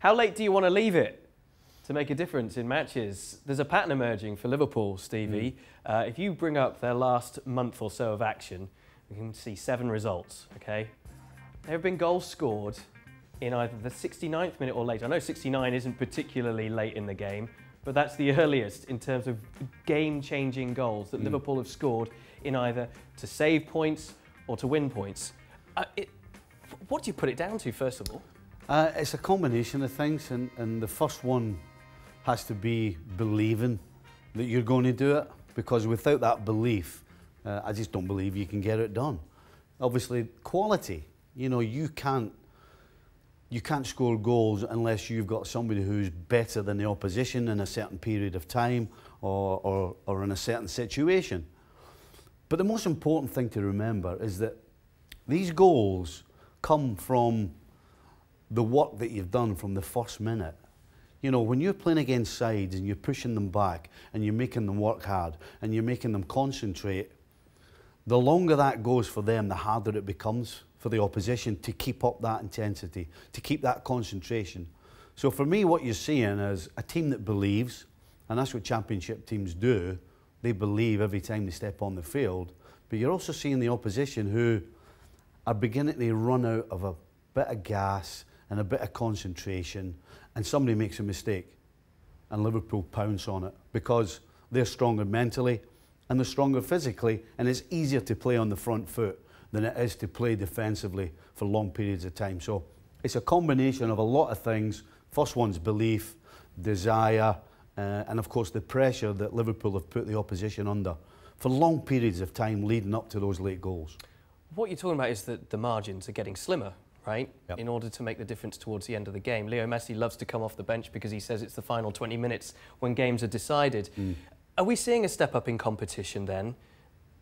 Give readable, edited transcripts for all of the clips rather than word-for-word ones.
How late do you want to leave it to make a difference in matches? There's a pattern emerging for Liverpool, Stevie. If you bring up their last month or so of action, you can see 7 results, okay? There have been goals scored in either the 69th minute or later. I know 69 isn't particularly late in the game, but that's the earliest in terms of game-changing goals that Liverpool have scored in either to save points or to win points. What do you put it down to, first of all? It's a combination of things, and the first one has to be believing that you're going to do it, because without that belief, I just don't believe you can get it done. Obviously, quality. You know, you can't score goals unless you've got somebody who's better than the opposition in a certain period of time or in a certain situation. But the most important thing to remember is that these goals come from the work that you've done from the first minute. You know, when you're playing against sides and you're pushing them back and you're making them work hard and you're making them concentrate, the longer that goes for them, the harder it becomes for the opposition to keep up that intensity, to keep that concentration. So for me, what you're seeing is a team that believes, and that's what championship teams do. They believe every time they step on the field. But you're also seeing the opposition who are beginning to run out of a bit of gas and a bit of concentration, and somebody makes a mistake and Liverpool pounce on it because they're stronger mentally and they're stronger physically, and it's easier to play on the front foot than it is to play defensively for long periods of time. So it's a combination of a lot of things. First one's belief, desire, and of course the pressure that Liverpool have put the opposition under for long periods of time leading up to those late goals. What you're talking about is that the margins are getting slimmer, right? Yep. In order to make the difference towards the end of the game. Leo Messi loves to come off the bench because he says it's the final 20 minutes when games are decided. Are we seeing a step up in competition then,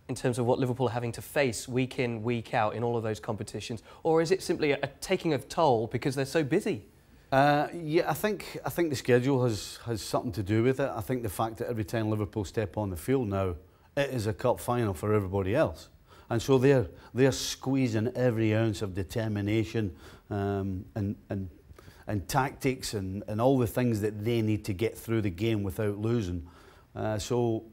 in terms of what Liverpool are having to face week in, week out in all of those competitions? Or is it simply a taking of toll because they're so busy? Yeah, I think the schedule has something to do with it. I think the fact that every time Liverpool step on the field now, it is a cup final for everybody else. And so they're squeezing every ounce of determination and tactics and all the things that they need to get through the game without losing. So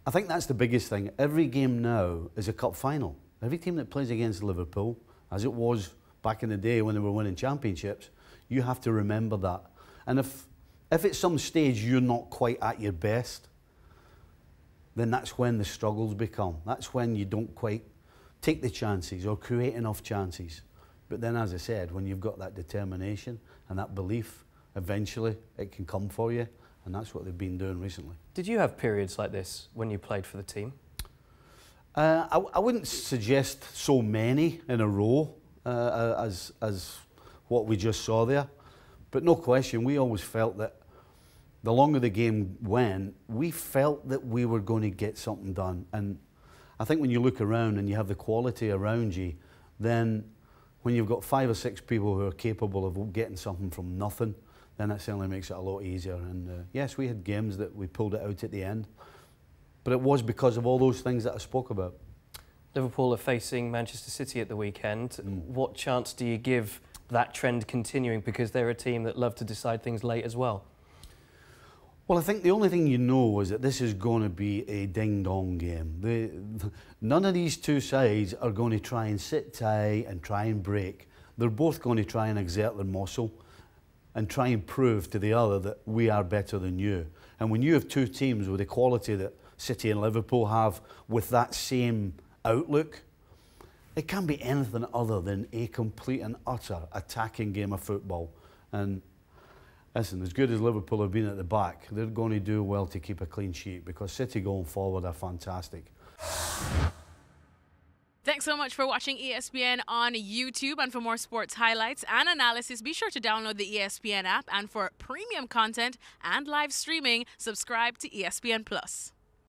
I think that's the biggest thing. Every game now is a cup final. Every team that plays against Liverpool, as it was back in the day when they were winning championships, you have to remember that. And if at some stage you're not quite at your best, then that's when the struggles become. That's when you don't quite take the chances or create enough chances. But then, as I said, when you've got that determination and that belief, eventually it can come for you, and that's what they've been doing recently. Did you have periods like this when you played for the team? I wouldn't suggest so many in a row as what we just saw there. But no question, we always felt that the longer the game went, we felt that we were going to get something done. And I think when you look around and you have the quality around you, then when you've got 5 or 6 people who are capable of getting something from nothing, then that certainly makes it a lot easier. And yes, we had games that we pulled it out at the end, but it was because of all those things that I spoke about. Liverpool are facing Manchester City at the weekend. What chance do you give that trend continuing, because they're a team that love to decide things late as well? Well, I think the only thing you know is that this is going to be a ding-dong game. None of these two sides are going to try and sit tight and try and break. They're both going to try and exert their muscle and try and prove to the other that we are better than you. And when you have two teams with the quality that City and Liverpool have, with that same outlook, it can't be anything other than a complete and utter attacking game of football. And listen, as good as Liverpool have been at the back, they're going to do well to keep a clean sheet, because City going forward are fantastic. Thanks so much for watching ESPN on YouTube. And for more sports highlights and analysis, be sure to download the ESPN app. And for premium content and live streaming, subscribe to ESPN+.